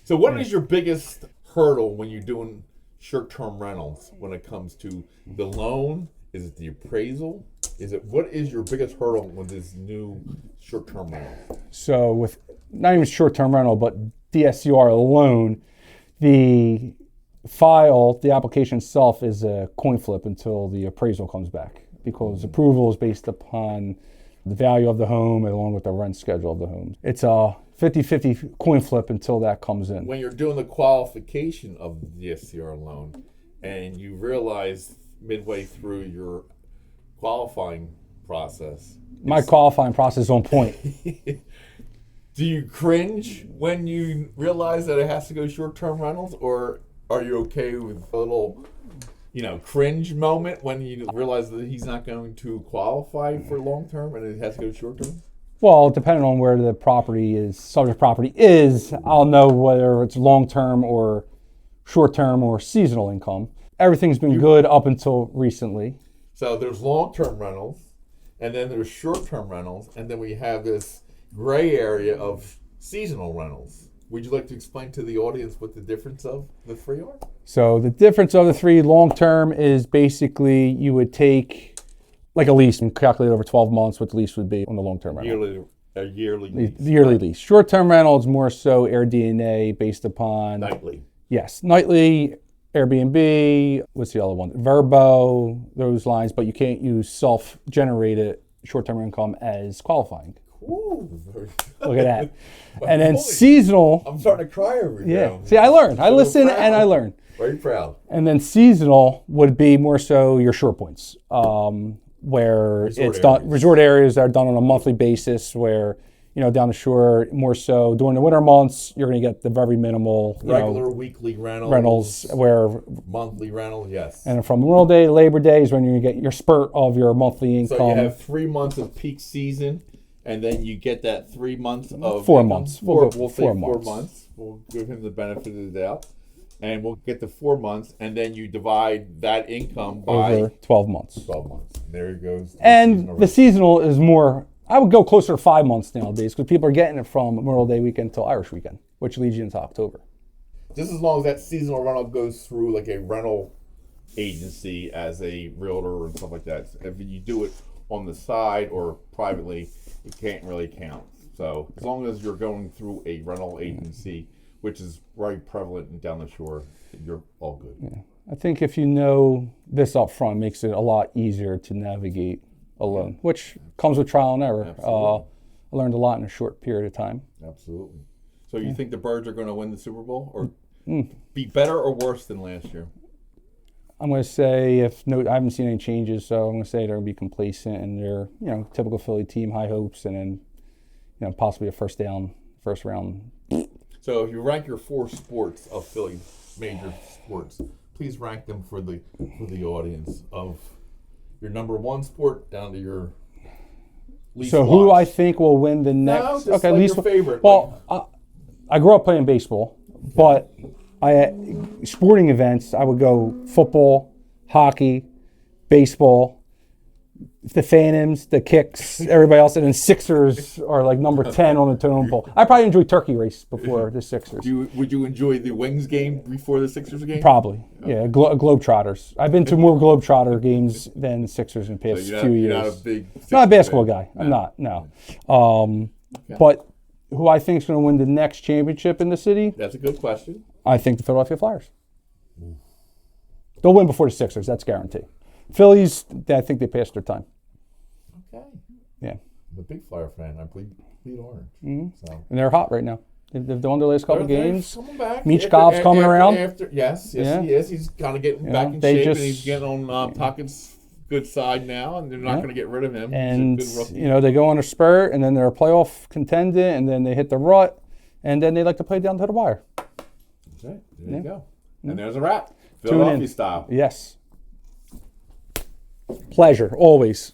So what is your biggest hurdle when you're doing short-term rentals when it comes to the loan? Is it the appraisal? What is your biggest hurdle with this new short-term rental? So with not even short-term rental, but DSCR alone, the application itself is a coin flip until the appraisal comes back, because approval is based upon the value of the home along with the rent schedule of the home. It's a 50-50 coin flip until that comes in. When you're doing the qualification of the DSCR loan and you realize midway through your qualifying process. My qualifying process is on point. Do you cringe when you realize that it has to go short-term rentals, or are you okay with a little, cringe moment when you realize that he's not going to qualify for long-term and it has to go short-term? Well, depending on where the subject property is, I'll know whether it's long-term or short-term or seasonal income. Everything's been good up until recently. So there's long-term rentals, and then there's short-term rentals, and then we have this gray area of seasonal rentals. Would you like to explain to the audience what the difference of the three are? So the difference of the three, long-term is basically you would take like a lease and calculate over 12 months what the lease would be on the long-term rental. A yearly lease. Yearly lease. Short-term rental is more so AirDNA based upon... Nightly. Yes. Nightly, Airbnb, what's the other one? Verbo, those lines, but you can't use self-generated short-term income as qualifying. Ooh, Look at that. And then seasonal... I'm starting to cry over here. Yeah. See, I learned. I listen and I learn. Very proud. And then seasonal would be more so your short points, where resort areas that are done on a monthly basis, where, down the shore, more so during the winter months, you're going to get the very minimal, regular weekly rentals, where monthly rentals, yes. And from Memorial Day to Labor Day is when you get your spurt of your monthly income. So you have 3 months of peak season, and then you get that 3 months of 4 months. We'll say 4 months. We'll give him the benefit of the doubt. And we'll get the 4 months, and then you divide that income by over 12 months. 12 months. There it goes. And the seasonal is more, I would go closer to 5 months nowadays, because people are getting it from Memorial Day weekend till Irish weekend, which leads you into October. Just as long as that seasonal rental goes through like a rental agency as a realtor and stuff like that. If you do it on the side or privately, it can't really count. So as long as you're going through a rental agency, which is very prevalent down the shore, you're all good. Yeah. I think if you know this up front, it makes it a lot easier to navigate a loan, which comes with trial and error. I learned a lot in a short period of time. Absolutely. So you think the Birds are going to win the Super Bowl, or be better or worse than last year? I'm going to say I haven't seen any changes, so I'm going to say they're going to be complacent, and they're typical Philly team, high hopes, and then possibly a first round. So if you rank your 4 sports of Philly major sports, please rank them for the audience, of your number 1 sport down to your least. So who I think will win the next? No, okay, least your favorite. Well, I grew up playing baseball, but sporting events I would go football, hockey, baseball, the Phantoms, the Kicks, everybody else, and then Sixers are like number 10 on the totem pole. I probably enjoy turkey race before the Sixers. Would you enjoy the Wings game before the Sixers game? Probably, yeah. Globetrotters. I've been to more Globetrotter games than the Sixers in the past few years. You're not a big not a basketball guy. I'm not, no. But who I think is going to win the next championship in the city? That's a good question. I think the Philadelphia Flyers. They'll win before the Sixers, that's guaranteed. Phillies, I think they passed their time. Okay. Yeah. I'm a big Flyer fan. I bleed orange. Mm-hmm. So. And they're hot right now. They've won their last couple games. Coming back. Michkov's coming around. Yes, yeah. He is. He's kind of getting back in shape, and he's getting on Puckett's good side now, and they're not going to get rid of him. And, they go on a spurt, and then they're a playoff contender, and then they hit the rut, and then they like to play down to the wire. That's right. There you go. And there's a wrap. Tune Philadelphia in. style. Yes. Pleasure, always.